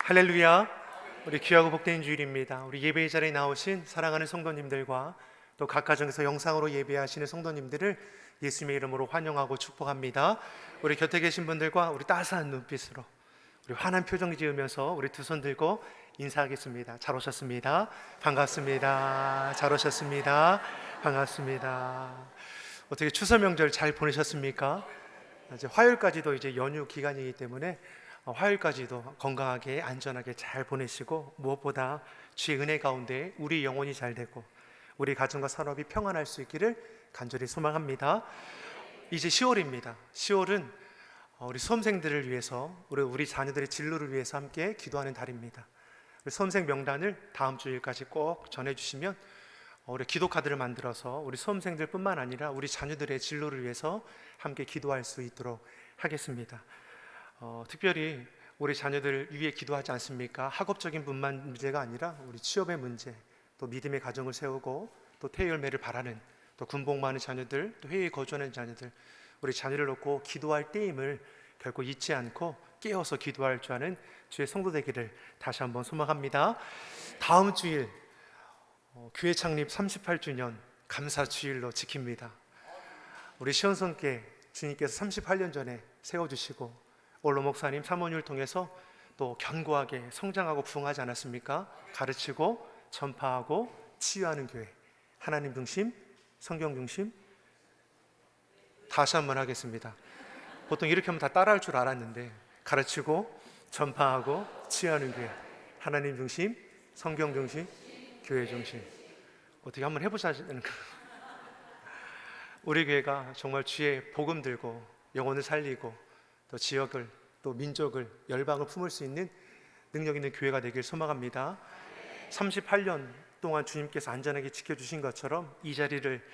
할렐루야. 우리 귀하고 복된 주일입니다. 우리 예배의 자리에 나오신 사랑하는 성도님들과 또 각 가정에서 영상으로 예배하시는 성도님들을 예수님의 이름으로 환영하고 축복합니다. 우리 곁에 계신 분들과 우리 따스한 눈빛으로 우리 환한 표정 지으면서 우리 두 손 들고 인사하겠습니다. 잘 오셨습니다. 반갑습니다. 잘 오셨습니다. 반갑습니다. 어떻게 추석 명절 잘 보내셨습니까? 이제 화요일까지도 이제 연휴 기간이기 때문에 화요일까지도 건강하게 안전하게 잘 보내시고, 무엇보다 주의 은혜 가운데 우리 영혼이 잘 되고 우리 가정과 산업이 평안할 수 있기를 간절히 소망합니다. 이제 10월입니다. 10월은 우리 수험생들을 위해서, 우리 자녀들의 진로를 위해서 함께 기도하는 달입니다. 우리 수험생 명단을 다음 주일까지 꼭 전해주시면 우리 기도카드를 만들어서 우리 수험생들 뿐만 아니라 우리 자녀들의 진로를 위해서 함께 기도할 수 있도록 하겠습니다. 특별히 우리 자녀들 위해 기도하지 않습니까? 학업적인 분만 문제가 아니라 우리 취업의 문제, 또 믿음의 가정을 세우고 또 태열매를 바라는, 또 군복무하는 자녀들, 또 해외에 거주하는 자녀들, 우리 자녀를 놓고 기도할 때임을 결코 잊지 않고 깨어서 기도할 줄 아는 주의 성도 되기를 다시 한번 소망합니다. 다음 주일 교회 창립 38주년 감사주일로 지킵니다. 우리 시온성께 주님께서 38년 전에 세워주시고 올로 목사님 사모님을 통해서 또 견고하게 성장하고 부흥하지 않았습니까? 가르치고 전파하고 치유하는 교회, 하나님 중심, 성경 중심. 다시 한번 하겠습니다. 보통 이렇게 하면 다 따라할 줄 알았는데, 가르치고 전파하고 치유하는 교회, 하나님 중심, 성경 중심, 교회 중심. 어떻게 한번 해보자는 거. 우리 교회가 정말 주의 복음 들고 영혼을 살리고 또 지역을, 또 민족을, 열방을 품을 수 있는 능력 있는 교회가 되길 소망합니다. 38년 동안 주님께서 안전하게 지켜주신 것처럼 이 자리를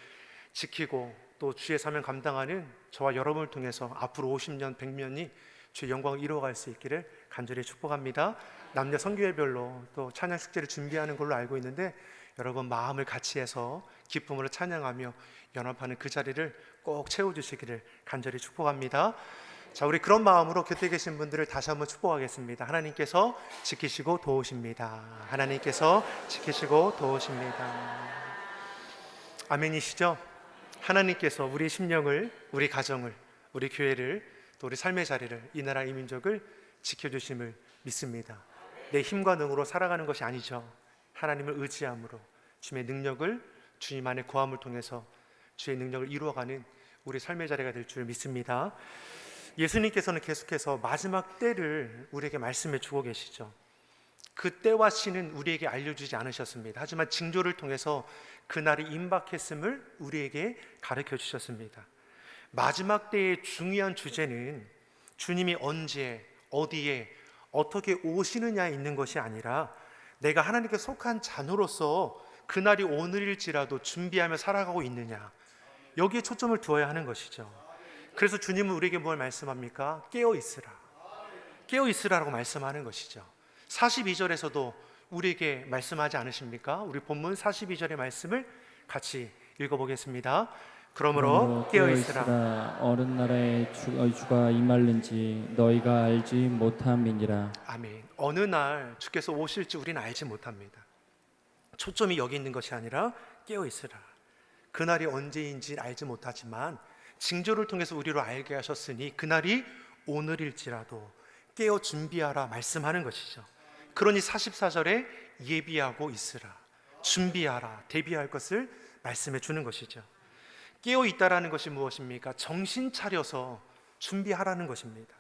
지키고 또 주의 사명 감당하는 저와 여러분을 통해서 앞으로 50년, 100년이 주의 영광을 이루어갈 수 있기를 간절히 축복합니다. 남녀 성교회별로 또 찬양 축제를 준비하는 걸로 알고 있는데, 여러분 마음을 같이 해서 기쁨으로 찬양하며 연합하는 그 자리를 꼭 채워주시기를 간절히 축복합니다. 자, 우리 그런 마음으로 곁에 계신 분들을 다시 한번 축복하겠습니다. 하나님께서 지키시고 도우십니다. 하나님께서 지키시고 도우십니다. 아멘이시죠? 하나님께서 우리 심령을, 우리 가정을, 우리 교회를, 또 우리 삶의 자리를, 이 나라 이 민족을 지켜주심을 믿습니다. 내 힘과 능으로 살아가는 것이 아니죠. 하나님을 의지함으로 주님의 능력을, 주님 안의 구함을 통해서 주의 능력을 이루어가는 우리 삶의 자리가 될 줄 믿습니다. 예수님께서는 계속해서 마지막 때를 우리에게 말씀해 주고 계시죠. 그 때와 시는 우리에게 알려주지 않으셨습니다. 하지만 징조를 통해서 그날이 임박했음을 우리에게 가르쳐 주셨습니다. 마지막 때의 중요한 주제는 주님이 언제, 어디에, 어떻게 오시느냐에 있는 것이 아니라 내가 하나님께 속한 자녀로서 그날이 오늘일지라도 준비하며 살아가고 있느냐, 여기에 초점을 두어야 하는 것이죠. 그래서 주님은 우리에게 뭘 말씀합니까? 깨어있으라, 깨어있으라라고 말씀하는 것이죠. 42절에서도 우리에게 말씀하지 않으십니까? 우리 본문 42절의 말씀을 같이 읽어보겠습니다. 그러므로 깨어있으라. 어느 날에 주가 임할는지 너희가 알지 못함이니라. 아멘. 어느 날 주께서 오실지 우리는 알지 못합니다. 초점이 여기 있는 것이 아니라 깨어있으라. 그날이 언제인지 알지 못하지만 징조를 통해서 우리로 알게 하셨으니 그날이 오늘일지라도 깨어 준비하라 말씀하는 것이죠. 그러니 44절에 예비하고 있으라, 준비하라, 대비할 것을 말씀해 주는 것이죠. 깨어 있다라는 것이 무엇입니까? 정신 차려서 준비하라는 것입니다.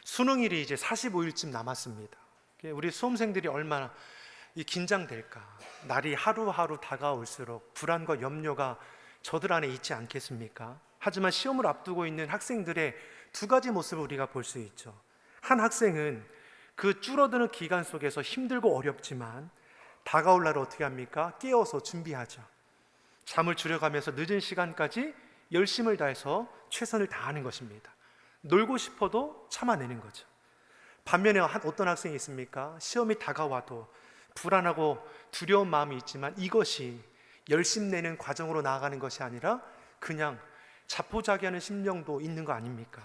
수능일이 이제 45일쯤 남았습니다. 우리 수험생들이 얼마나 긴장될까. 날이 하루하루 다가올수록 불안과 염려가 저들 안에 있지 않겠습니까? 하지만 시험을 앞두고 있는 학생들의 두 가지 모습을 우리가 볼 수 있죠. 한 학생은 그 줄어드는 기간 속에서 힘들고 어렵지만 다가올 날을 어떻게 합니까? 깨어서 준비하죠. 잠을 줄여가면서 늦은 시간까지 열심을 다해서 최선을 다하는 것입니다. 놀고 싶어도 참아내는 거죠. 반면에 어떤 학생이 있습니까? 시험이 다가와도 불안하고 두려운 마음이 있지만 이것이 열심내는 과정으로 나아가는 것이 아니라 그냥 자포자기하는 심령도 있는 거 아닙니까?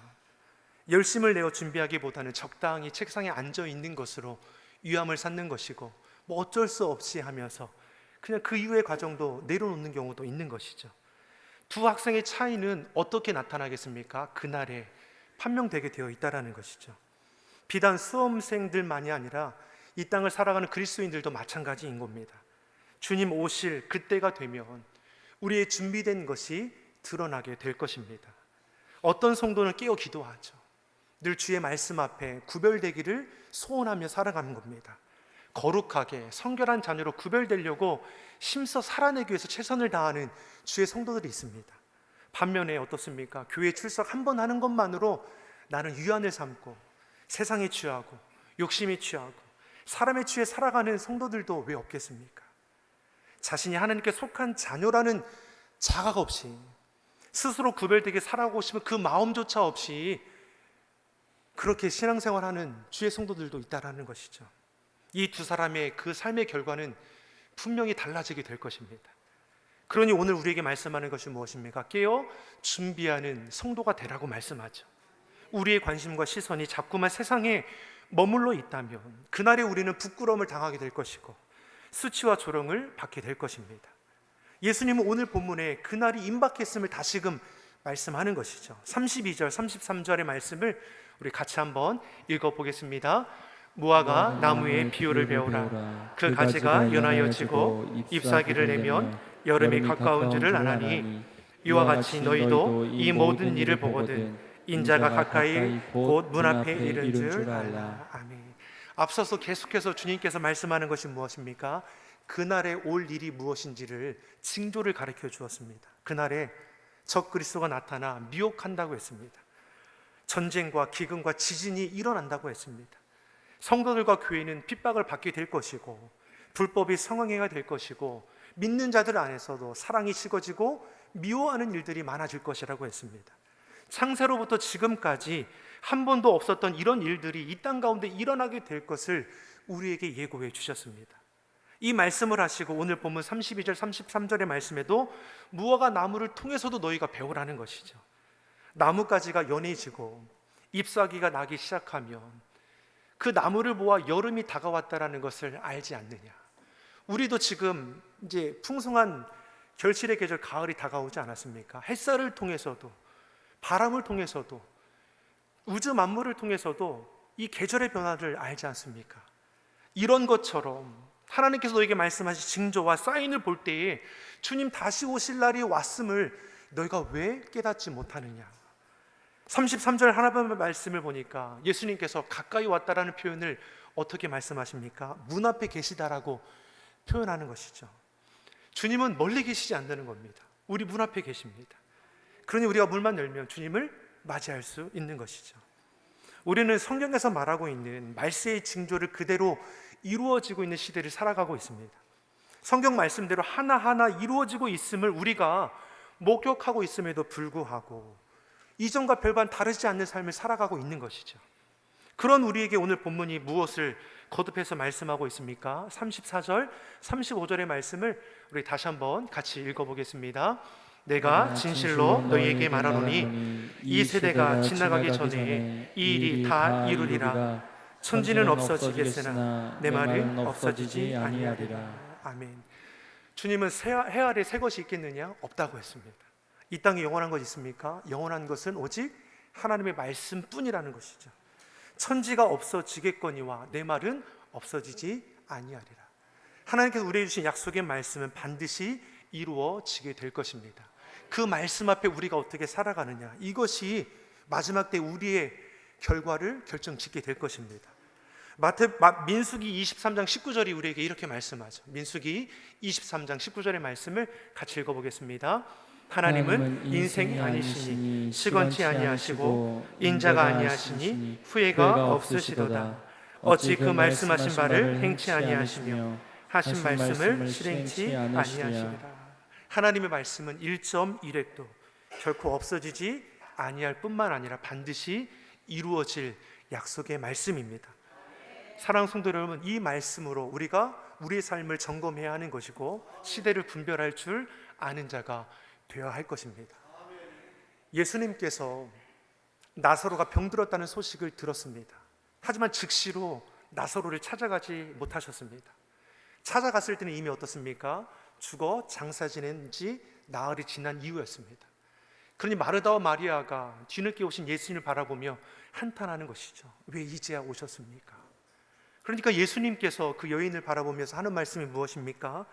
열심을 내어 준비하기보다는 적당히 책상에 앉아 있는 것으로 위함을 쌓는 것이고, 뭐 어쩔 수 없이 하면서 그냥 그 이후의 과정도 내려놓는 경우도 있는 것이죠. 두 학생의 차이는 어떻게 나타나겠습니까? 그날에 판명되게 되어 있다라는 것이죠. 비단 수험생들만이 아니라 이 땅을 살아가는 그리스도인들도 마찬가지인 겁니다. 주님 오실 그때가 되면 우리의 준비된 것이 드러나게 될 것입니다. 어떤 성도는 깨어 기도하죠. 늘 주의 말씀 앞에 구별되기를 소원하며 살아가는 겁니다. 거룩하게 성결한 자녀로 구별되려고 힘써 살아내기 위해서 최선을 다하는 주의 성도들이 있습니다. 반면에 어떻습니까? 교회 출석 한 번 하는 것만으로 나는 유한을 삼고 세상에 취하고 욕심에 취하고 사람에 취해 살아가는 성도들도 왜 없겠습니까? 자신이 하나님께 속한 자녀라는 자각 없이 스스로 구별되게 살아가고 싶은 그 마음조차 없이 그렇게 신앙생활하는 주의 성도들도 있다라는 것이죠. 이 두 사람의 그 삶의 결과는 분명히 달라지게 될 것입니다. 그러니 오늘 우리에게 말씀하는 것이 무엇입니까? 깨어 준비하는 성도가 되라고 말씀하죠. 우리의 관심과 시선이 자꾸만 세상에 머물러 있다면 그날에 우리는 부끄러움을 당하게 될 것이고 수치와 조롱을 받게 될 것입니다. 예수님은 오늘 본문에 그날이 임박했음을 다시금 말씀하는 것이죠. 32절, 33절의 말씀을 우리 같이 한번 읽어보겠습니다. 무화과 나무의 비유를 배우라. 그 가지가 연하여 지고 잎사귀를 내면 여름이 가까운 줄을 아나니 이와 같이 너희도 이 모든 일을 보거든 인자가 가까이 곧 문 앞에 이른 줄 알라. 아멘. 앞서서 계속해서 주님께서 말씀하는 것이 무엇입니까? 그날에 올 일이 무엇인지를 징조를 가르쳐 주었습니다. 그날에 적 그리스도가 나타나 미혹한다고 했습니다. 전쟁과 기근과 지진이 일어난다고 했습니다. 성도들과 교회는 핍박을 받게 될 것이고 불법이 성행해가 될 것이고 믿는 자들 안에서도 사랑이 식어지고 미워하는 일들이 많아질 것이라고 했습니다. 창세로부터 지금까지 한 번도 없었던 이런 일들이 이 땅 가운데 일어나게 될 것을 우리에게 예고해 주셨습니다. 이 말씀을 하시고 오늘 본문 32절 33절의 말씀에도 무화과 나무를 통해서도 너희가 배우라는 것이죠. 나뭇가지가 연해지고 잎사귀가 나기 시작하면 그 나무를 보아 여름이 다가왔다라는 것을 알지 않느냐. 우리도 지금 이제 풍성한 결실의 계절 가을이 다가오지 않았습니까? 햇살을 통해서도 바람을 통해서도 우주 만물을 통해서도 이 계절의 변화를 알지 않습니까? 이런 것처럼 하나님께서 너에게 말씀하신 징조와 사인을 볼 때에 주님 다시 오실 날이 왔음을 너희가 왜 깨닫지 못하느냐. 33절 하나님의 말씀을 보니까 예수님께서 가까이 왔다라는 표현을 어떻게 말씀하십니까? 문 앞에 계시다라고 표현하는 것이죠. 주님은 멀리 계시지 않는 겁니다. 우리 문 앞에 계십니다. 그러니 우리가 문만 열면 주님을 맞이할 수 있는 것이죠. 우리는 성경에서 말하고 있는 말세의 징조를 그대로 이루어지고 있는 시대를 살아가고 있습니다. 성경 말씀대로 하나하나 이루어지고 있음을 우리가 목격하고 있음에도 불구하고 이전과 별반 다르지 않는 삶을 살아가고 있는 것이죠. 그런 우리에게 오늘 본문이 무엇을 거듭해서 말씀하고 있습니까? 34절, 35절의 말씀을 우리 다시 한번 같이 읽어보겠습니다. 내가 진실로 너희에게 말하노니 이 세대가 지나가기 전에 이 일이 다 이루리라. 천지는 없어지겠으나 내 말은 없어지지 아니하리라. 아멘. 주님은 해 아래 새 것이 있겠느냐? 없다고 했습니다. 이 땅에 영원한 것이 있습니까? 영원한 것은 오직 하나님의 말씀뿐이라는 것이죠. 천지가 없어지겠거니와 내 말은 없어지지 아니하리라. 하나님께서 우리에게 주신 약속의 말씀은 반드시 이루어지게 될 것입니다. 그 말씀 앞에 우리가 어떻게 살아가느냐, 이것이 마지막 때 우리의 결과를 결정짓게 될 것입니다. 민수기 23장 19절이 우리에게 이렇게 말씀하죠. 민수기 23장 19절의 말씀을 같이 읽어보겠습니다. 하나님은 인생이 아니시니 시건치 아니하시고 인자가 아니하시니 후회가 없으시도다. 어찌 그 말씀하신 바를 행치 아니하시며 하신 말씀을 실행치 아니하시리라. 하나님의 말씀은 1.1획도 결코 없어지지 아니할 뿐만 아니라 반드시 이루어질 약속의 말씀입니다. 사랑하는 성도 여러분, 이 말씀으로 우리가 우리의 삶을 점검해야 하는 것이고 시대를 분별할 줄 아는 자가 되어야 할 것입니다. 예수님께서 나사로가 병들었다는 소식을 들었습니다. 하지만 즉시로 나사로를 찾아가지 못하셨습니다. 찾아갔을 때는 이미 어떻습니까? 죽어 장사 지낸 지 나흘이 지난 이후였습니다. 그러니 마르다와 마리아가 뒤늦게 오신 예수님을 바라보며 한탄하는 것이죠. 왜 이제야 오셨습니까? 그러니까 예수님께서 그 여인을 바라보면서 하는 말씀이 무엇입니까?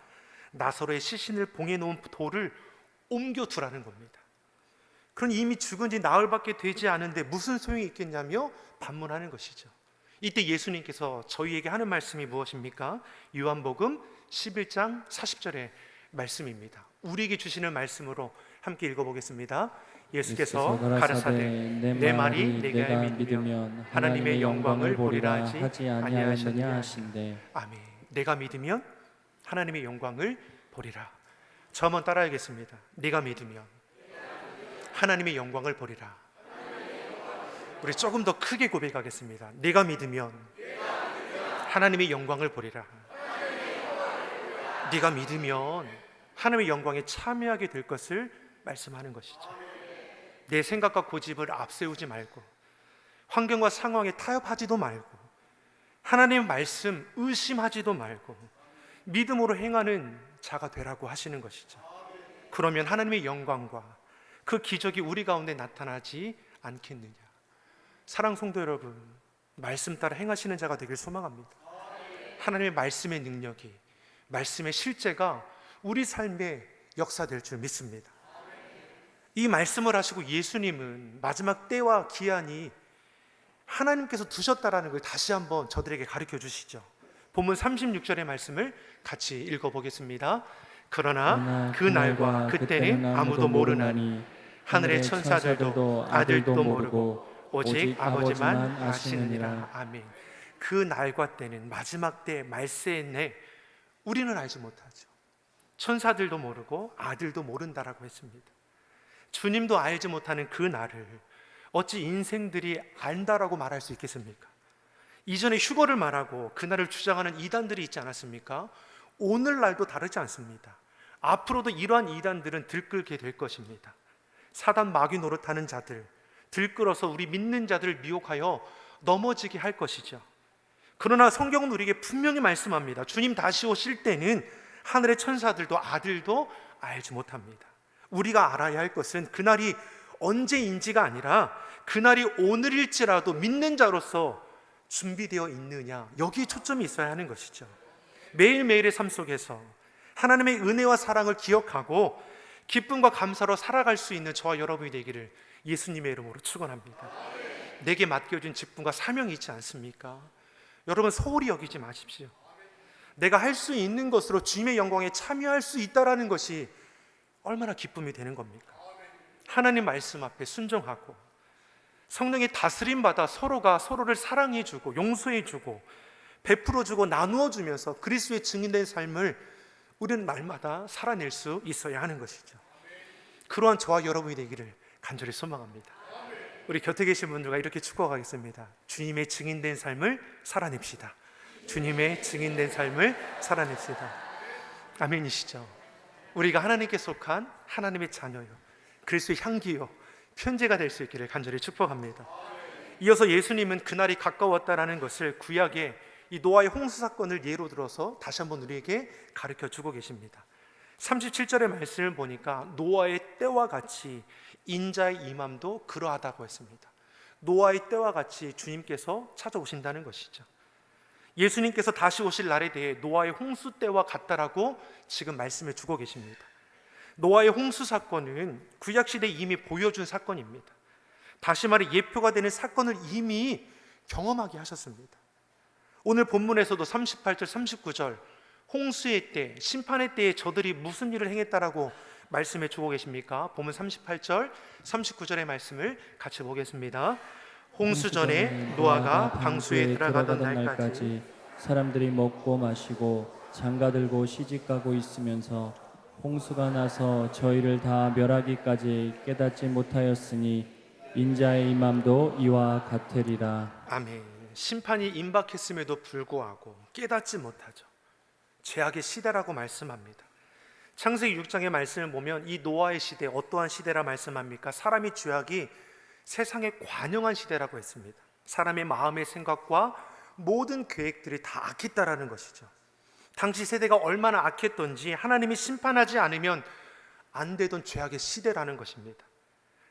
나사로의 시신을 봉해 놓은 돌을 옮겨두라는 겁니다. 그러니 이미 죽은 지 나흘밖에 되지 않은데 무슨 소용이 있겠냐며 반문하는 것이죠. 이때 예수님께서 저희에게 하는 말씀이 무엇입니까? 요한복음 11장 40절의 말씀입니다. 우리에게 주시는 말씀으로 함께 읽어보겠습니다. 예수께서 가라사대 내 말이 내가 믿으면 하나님의 영광을 보리라 하지 아니하셨느냐 하신대. 아멘. 내가 믿으면 하나님의 영광을 보리라. 저 한번 따라하겠습니다. 내가 믿으면 하나님의 영광을 보리라. 우리 조금 더 크게 고백하겠습니다. 내가 믿으면 하나님의 영광을 보리라. 네가 믿으면 하나님의 영광에 참여하게 될 것을 말씀하는 것이죠. 내 생각과 고집을 앞세우지 말고 환경과 상황에 타협하지도 말고 하나님의 말씀 의심하지도 말고 믿음으로 행하는 자가 되라고 하시는 것이죠. 그러면 하나님의 영광과 그 기적이 우리 가운데 나타나지 않겠느냐. 사랑 성도 여러분, 말씀 따라 행하시는 자가 되길 소망합니다. 하나님의 말씀의 능력이, 말씀의 실제가 우리 삶에 역사될 줄 믿습니다. 이 말씀을 하시고 예수님은 마지막 때와 기한이 하나님께서 두셨다라는 걸 다시 한번 저들에게 가르쳐 주시죠. 본문 36절의 말씀을 같이 읽어보겠습니다. 그러나 그 날과 그때는 아무도 모르나니 하늘의 천사들도 아들도 모르고 오직 아버지만 아시느니라. 아멘. 그 날과 때는 마지막 때 말세의 내 우리는 알지 못하죠. 천사들도 모르고 아들도 모른다라고 했습니다. 주님도 알지 못하는 그 날을 어찌 인생들이 안다라고 말할 수 있겠습니까? 이전에 휴거를 말하고 그날을 주장하는 이단들이 있지 않았습니까? 오늘날도 다르지 않습니다. 앞으로도 이러한 이단들은 들끓게 될 것입니다. 사단 마귀 노릇하는 자들, 들끓어서 우리 믿는 자들을 미혹하여 넘어지게 할 것이죠. 그러나 성경은 우리에게 분명히 말씀합니다. 주님 다시 오실 때는 하늘의 천사들도 아들도 알지 못합니다. 우리가 알아야 할 것은 그날이 언제인지가 아니라 그날이 오늘일지라도 믿는 자로서 준비되어 있느냐, 여기에 초점이 있어야 하는 것이죠. 매일매일의 삶 속에서 하나님의 은혜와 사랑을 기억하고 기쁨과 감사로 살아갈 수 있는 저와 여러분이 되기를 예수님의 이름으로 축원합니다. 내게 맡겨진 직분과 사명이 있지 않습니까? 여러분 소홀히 여기지 마십시오. 내가 할 수 있는 것으로 주님의 영광에 참여할 수 있다는 것이 얼마나 기쁨이 되는 겁니까? 하나님 말씀 앞에 순종하고 성령의 다스림 받아 서로가 서로를 사랑해주고 용서해주고 베풀어주고 나누어주면서 그리스도의 증인된 삶을 우리는 날마다 살아낼 수 있어야 하는 것이죠. 그러한 저와 여러분이 되기를 간절히 소망합니다. 우리 곁에 계신 분들과 이렇게 축복하겠습니다. 주님의 증인된 삶을 살아냅시다. 주님의 증인된 삶을 살아냅시다. 아멘이시죠? 우리가 하나님께 속한 하나님의 자녀요, 그리스도의 향기요, 편제가 될 수 있기를 간절히 축복합니다. 이어서 예수님은 그날이 가까웠다라는 것을 구약의 이 노아의 홍수 사건을 예로 들어서 다시 한번 우리에게 가르쳐 주고 계십니다. 37절의 말씀을 보니까 노아의 때와 같이 인자의 임함도 그러하다고 했습니다. 노아의 때와 같이 주님께서 찾아오신다는 것이죠. 예수님께서 다시 오실 날에 대해 노아의 홍수 때와 같다라고 지금 말씀을 주고 계십니다. 노아의 홍수 사건은 구약시대에 이미 보여준 사건입니다. 다시 말해 예표가 되는 사건을 이미 경험하게 하셨습니다. 오늘 본문에서도 38절 39절 홍수의 때, 심판의 때에 저들이 무슨 일을 행했다라고 말씀해 주고 계십니까? 본문 38절 39절의 말씀을 같이 보겠습니다. 홍수 전에 노아가 방수에 들어가던 날까지 사람들이 먹고 마시고 장가들고 시집가고 있으면서 홍수가 나서 저희를 다 멸하기까지 깨닫지 못하였으니 인자의 임함도 이와 같으리라. 아멘. 심판이 임박했음에도 불구하고 깨닫지 못하죠. 죄악의 시대라고 말씀합니다. 창세기 6장의 말씀을 보면 이 노아의 시대 어떠한 시대라 말씀합니까? 사람이 죄악이 세상에 관영한 시대라고 했습니다. 사람의 마음의 생각과 모든 계획들이 다 악했다라는 것이죠. 당시 세대가 얼마나 악했던지 하나님이 심판하지 않으면 안 되던 죄악의 시대라는 것입니다.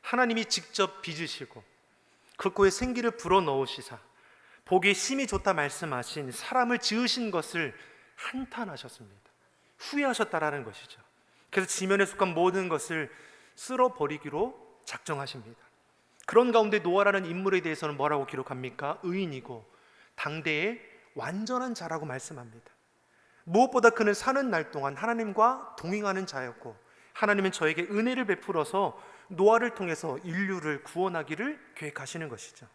하나님이 직접 빚으시고 그 코에 생기를 불어넣으시사 보기에 심히 좋다 말씀하신 사람을 지으신 것을 한탄하셨습니다. 후회하셨다라는 것이죠. 그래서 지면에 속한 모든 것을 쓸어버리기로 작정하십니다. 그런 가운데 노아라는 인물에 대해서는 뭐라고 기록합니까? 의인이고 당대의 완전한 자라고 말씀합니다. 무엇보다 그는 사는 날 동안 하나님과 동행하는 자였고 하나님은 저에게 은혜를 베풀어서 노아를 통해서 인류를 구원하기를 계획하시는 것이죠.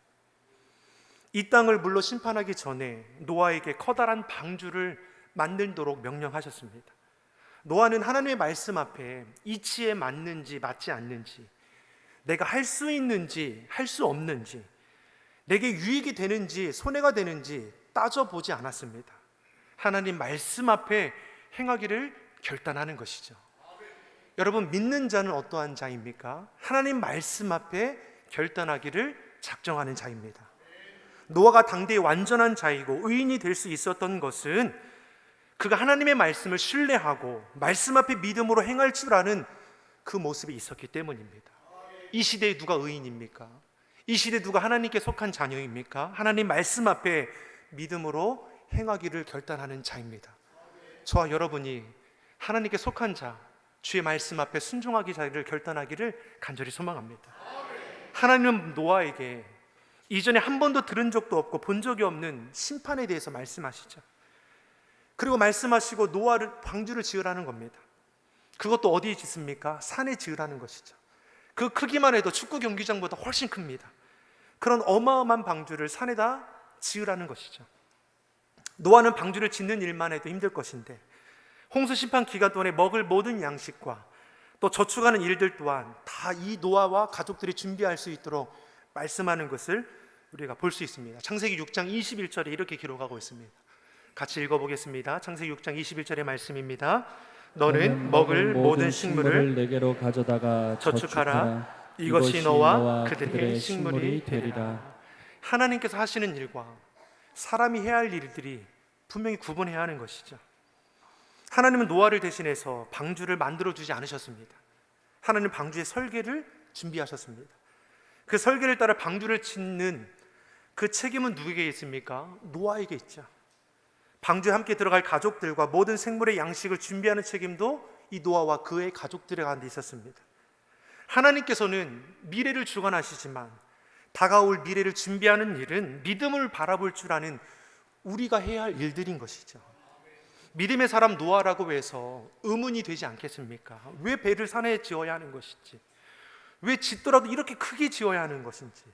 이 땅을 물로 심판하기 전에 노아에게 커다란 방주를 만들도록 명령하셨습니다. 노아는 하나님의 말씀 앞에 이치에 맞는지 맞지 않는지, 내가 할 수 있는지 할 수 없는지, 내게 유익이 되는지 손해가 되는지 따져보지 않았습니다. 하나님 말씀 앞에 행하기를 결단하는 것이죠. 여러분, 믿는 자는 어떠한 자입니까? 하나님 말씀 앞에 결단하기를 작정하는 자입니다. 노아가 당대의 완전한 자이고 의인이 될 수 있었던 것은 그가 하나님의 말씀을 신뢰하고 말씀 앞에 믿음으로 행할 줄 아는 그 모습이 있었기 때문입니다. 이 시대에 누가 의인입니까? 이 시대에 누가 하나님께 속한 자녀입니까? 하나님 말씀 앞에 믿음으로 행하기를 결단하는 자입니다. 저와 여러분이 하나님께 속한 자, 주의 말씀 앞에 순종하기를 결단하기를 간절히 소망합니다. 하나님은 노아에게 이전에 한 번도 들은 적도 없고 본 적이 없는 심판에 대해서 말씀하시죠. 그리고 말씀하시고 노아를 방주를 지으라는 겁니다. 그것도 어디에 짓습니까? 산에 지으라는 것이죠. 그 크기만 해도 축구 경기장보다 훨씬 큽니다. 그런 어마어마한 방주를 산에다 지으라는 것이죠. 노아는 방주를 짓는 일만 해도 힘들 것인데 홍수 심판 기간 동안에 먹을 모든 양식과 또 저축하는 일들 또한 다 이 노아와 가족들이 준비할 수 있도록 말씀하는 것을 우리가 볼 수 있습니다. 창세기 6장 21절에 이렇게 기록하고 있습니다. 같이 읽어보겠습니다. 창세기 6장 21절의 말씀입니다. 너는 먹을 모든 식물을 내게로 가져다가 저축하라. 이것이 너와 그들의 식물이 되리라. 하나님께서 하시는 일과 사람이 해야 할 일들이 분명히 구분해야 하는 것이죠. 하나님은 노아를 대신해서 방주를 만들어주지 않으셨습니다. 하나님 방주의 설계를 준비하셨습니다. 그 설계를 따라 방주를 짓는 그 책임은 누구에게 있습니까? 노아에게 있죠. 방주에 함께 들어갈 가족들과 모든 생물의 양식을 준비하는 책임도 이 노아와 그의 가족들에 가운데 있었습니다. 하나님께서는 미래를 주관하시지만 다가올 미래를 준비하는 일은 믿음을 바라볼 줄 아는 우리가 해야 할 일들인 것이죠. 믿음의 사람 노아라고 해서 의문이 되지 않겠습니까? 왜 배를 산에 지어야 하는 것인지, 왜 짓더라도 이렇게 크게 지어야 하는 것인지,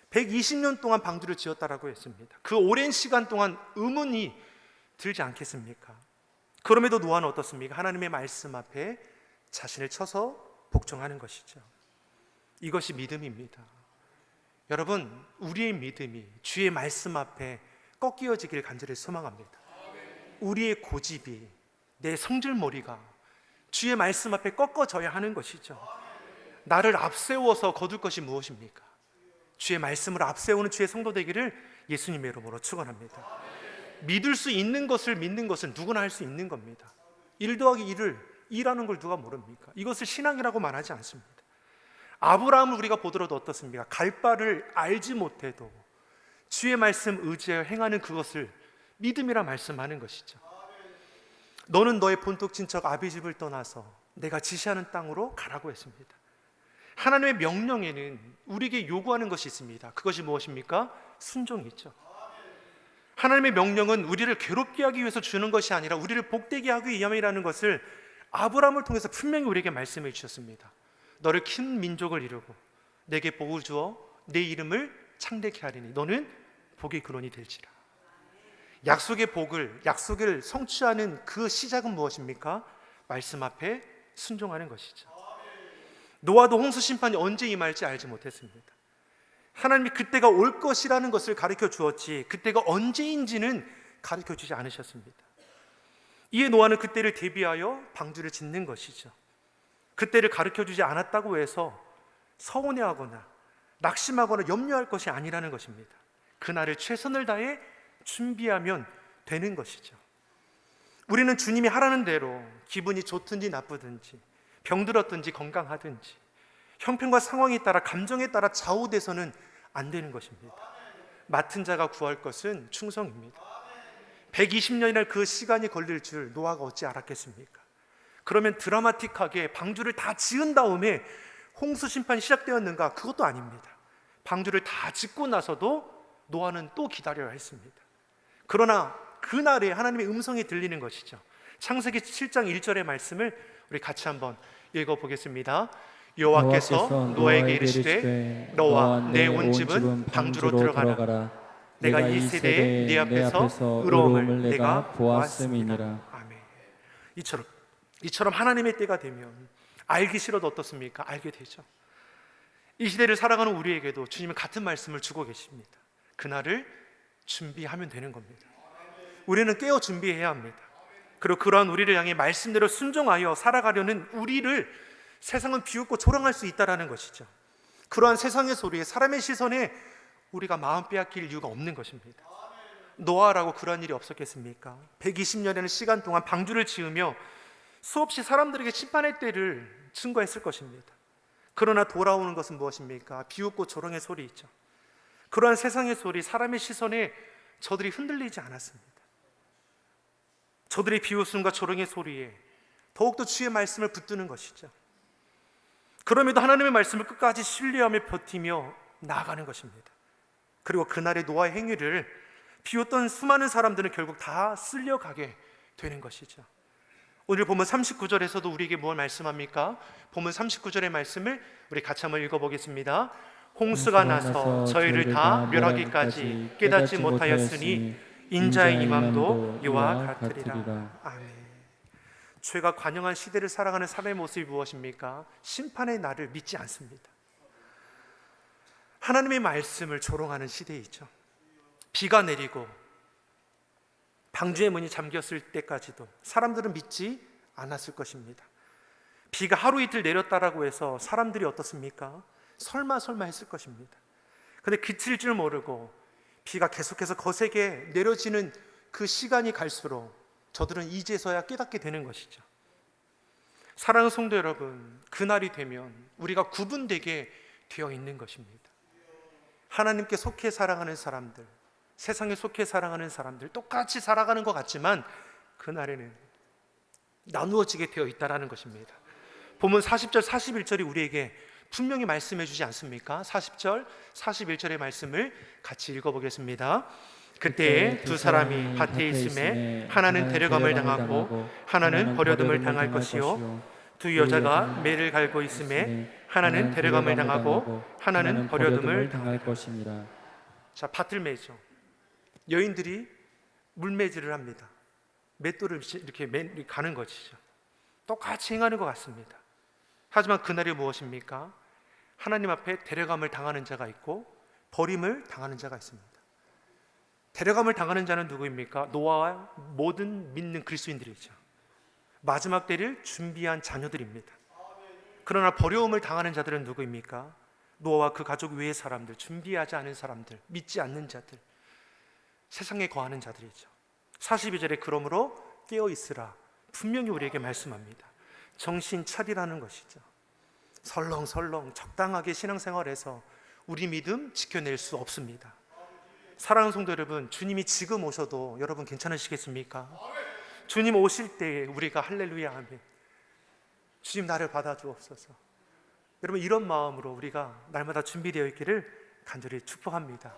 120년 동안 방주를 지었다라고 했습니다. 그 오랜 시간 동안 의문이 들지 않겠습니까? 그럼에도 노아는 어떻습니까? 하나님의 말씀 앞에 자신을 쳐서 복종하는 것이죠. 이것이 믿음입니다. 여러분, 우리의 믿음이 주의 말씀 앞에 꺾여지길 간절히 소망합니다. 우리의 고집이, 내 성질머리가 주의 말씀 앞에 꺾어져야 하는 것이죠. 나를 앞세워서 거둘 것이 무엇입니까? 주의 말씀을 앞세우는 주의 성도 되기를 예수님의 이름으로 축원합니다. 믿을 수 있는 것을 믿는 것은 누구나 할 수 있는 겁니다. 1 더하기 1을 2라는 걸 누가 모릅니까? 이것을 신앙이라고 말하지 않습니다. 아브라함을 우리가 보더라도 어떻습니까? 갈 바를 알지 못해도 주의 말씀 의지하여 행하는 그것을 믿음이라 말씀하는 것이죠. 너는 너의 본토 친척 아비 집을 떠나서 내가 지시하는 땅으로 가라고 했습니다. 하나님의 명령에는 우리에게 요구하는 것이 있습니다. 그것이 무엇입니까? 순종이죠. 하나님의 명령은 우리를 괴롭게 하기 위해서 주는 것이 아니라 우리를 복되게 하기 위함이라는 것을 아브라함을 통해서 분명히 우리에게 말씀해 주셨습니다. 너를 큰 민족을 이루고 내게 복을 주어 내 이름을 창대케 하리니 너는 복의 근원이 될지라. 약속의 복을, 약속을 성취하는 그 시작은 무엇입니까? 말씀 앞에 순종하는 것이죠. 노아도 홍수 심판이 언제 임할지 알지 못했습니다. 하나님이 그때가 올 것이라는 것을 가르쳐 주었지 그때가 언제인지는 가르쳐 주지 않으셨습니다. 이에 노아는 그때를 대비하여 방주를 짓는 것이죠. 그때를 가르쳐 주지 않았다고 해서 서운해하거나 낙심하거나 염려할 것이 아니라는 것입니다. 그날을 최선을 다해 준비하면 되는 것이죠. 우리는 주님이 하라는 대로 기분이 좋든지 나쁘든지 병들었든지 건강하든지 형편과 상황에 따라 감정에 따라 좌우돼서는 안 되는 것입니다. 맡은 자가 구할 것은 충성입니다. 120년이나 그 시간이 걸릴 줄 노아가 어찌 알았겠습니까? 그러면 드라마틱하게 방주를 다 지은 다음에 홍수 심판이 시작되었는가? 그것도 아닙니다. 방주를 다 짓고 나서도 노아는 또 기다려야 했습니다. 그러나 그날에 하나님의 음성이 들리는 것이죠. 창세기 7장 1절의 말씀을 우리 같이 한번 읽어보겠습니다. 여호와께서 노아에게 이르시되 너와 내 온 집은 방주로 들어가라. 내가 이 세대에 네 앞에서 의로움을 내가 보았음이니라. 아멘. 이처럼 하나님의 때가 되면 알기 싫어도 어떻습니까? 알게 되죠. 이 시대를 살아가는 우리에게도 주님은 같은 말씀을 주고 계십니다. 그날을 준비하면 되는 겁니다. 우리는 깨어 준비해야 합니다. 그리고 그러한 우리를 향해 말씀대로 순종하여 살아가려는 우리를 세상은 비웃고 조롱할 수 있다는 것이죠. 그러한 세상의 소리에 사람의 시선에 우리가 마음 빼앗길 이유가 없는 것입니다. 노아라고 그러한 일이 없었겠습니까? 120년이라는 시간 동안 방주를 지으며 수없이 사람들에게 심판의 때를 증거했을 것입니다. 그러나 돌아오는 것은 무엇입니까? 비웃고 조롱의 소리이죠. 그러한 세상의 소리, 사람의 시선에 저들이 흔들리지 않았습니다. 저들의 비웃음과 조롱의 소리에 더욱더 주의 말씀을 붙드는 것이죠. 그럼에도 하나님의 말씀을 끝까지 신뢰하며 버티며 나아가는 것입니다. 그리고 그날의 노아의 행위를 비웃던 수많은 사람들은 결국 다 쓸려가게 되는 것이죠. 오늘 본문 39절에서도 우리에게 뭘 말씀합니까? 본문 39절의 말씀을 우리 같이 한번 읽어보겠습니다. 홍수가 나서 저희를 다 멸하기까지 깨닫지 못하였으니 인자의 임함도 이와 같으리라. 아멘. 죄가 관영한 시대를 살아가는 사람의 모습이 무엇입니까? 심판의 날을 믿지 않습니다. 하나님의 말씀을 조롱하는 시대이죠. 비가 내리고 방주의 문이 잠겼을 때까지도 사람들은 믿지 않았을 것입니다. 비가 하루 이틀 내렸다라고 해서 사람들이 어떻습니까? 설마 했을 것입니다. 그런데 그칠 줄 모르고 비가 계속해서 거세게 내려지는 그 시간이 갈수록 저들은 이제서야 깨닫게 되는 것이죠. 사랑하는 성도 여러분, 그날이 되면 우리가 구분되게 되어 있는 것입니다. 하나님께 속해 사랑하는 사람들, 세상에 속해 사랑하는 사람들 똑같이 살아가는 것 같지만 그날에는 나누어지게 되어 있다는 것입니다. 본문 40절, 41절이 우리에게 분명히 말씀해 주지 않습니까? 40절, 41절의 말씀을 같이 읽어보겠습니다. 그때 두 사람이 밭에 있음에 하나는 데려감을 당하고 하나는 버려둠을 당할 것이요 두 여자가 매를 갈고 있음에 하나는 데려감을 당하고 하나는 버려둠을 당할 것이니라. 자, 밭을 매죠. 여인들이 물매질을 합니다. 맷돌을 이렇게 가는 것이죠. 똑같이 행하는 것 같습니다. 하지만 그날이 무엇입니까? 하나님 앞에 데려감을 당하는 자가 있고 버림을 당하는 자가 있습니다. 데려감을 당하는 자는 누구입니까? 노아와 모든 믿는 그리스도인들이죠. 마지막 때를 준비한 자녀들입니다. 그러나 버려움을 당하는 자들은 누구입니까? 노아와 그 가족 외의 사람들, 준비하지 않은 사람들, 믿지 않는 자들, 세상에 거하는 자들이죠. 42절에 그러므로 깨어있으라 분명히 우리에게 말씀합니다. 정신 차리라는 것이죠. 설렁설렁 적당하게 신앙생활해서 우리 믿음 지켜낼 수 없습니다. 사랑하는 성도 여러분, 주님이 지금 오셔도 여러분 괜찮으시겠습니까? 주님 오실 때 우리가 할렐루야 아멘, 주님 나를 받아주옵소서, 여러분 이런 마음으로 우리가 날마다 준비되어 있기를 간절히 축복합니다.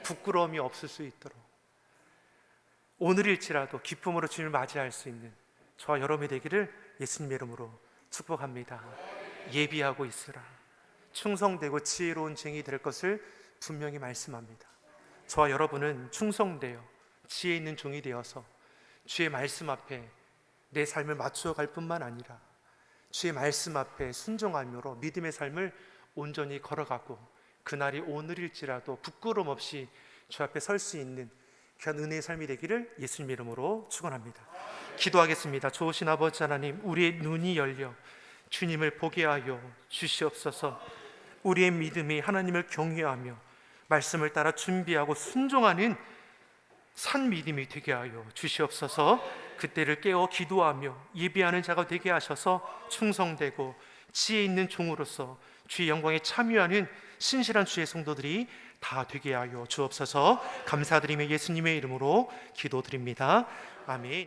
부끄러움이 없을 수 있도록 오늘일지라도 기쁨으로 주님을 맞이할 수 있는 저와 여러분이 되기를 예수님 이름으로 축복합니다. 예비하고 있으라. 충성되고 지혜로운 증인이 될 것을 분명히 말씀합니다. 저와 여러분은 충성되어 지혜 있는 종이 되어서 주의 말씀 앞에 내 삶을 맞추어 갈 뿐만 아니라 주의 말씀 앞에 순종함으로 믿음의 삶을 온전히 걸어가고 그날이 오늘일지라도 부끄러움 없이 주 앞에 설 수 있는 귀한 은혜의 삶이 되기를 예수님 이름으로 축원합니다. 기도하겠습니다. 좋으신 아버지 하나님, 우리의 눈이 열려 주님을 보게 하여 주시옵소서. 우리의 믿음이 하나님을 경외하며 말씀을 따라 준비하고 순종하는 산 믿음이 되게 하여 주시옵소서. 그때를 깨어 기도하며 예배하는 자가 되게 하셔서 충성되고 지혜 있는 종으로서 주의 영광에 참여하는 신실한 주의 성도들이 다 되게 하여 주옵소서. 감사드리며 예수님의 이름으로 기도드립니다. 아멘.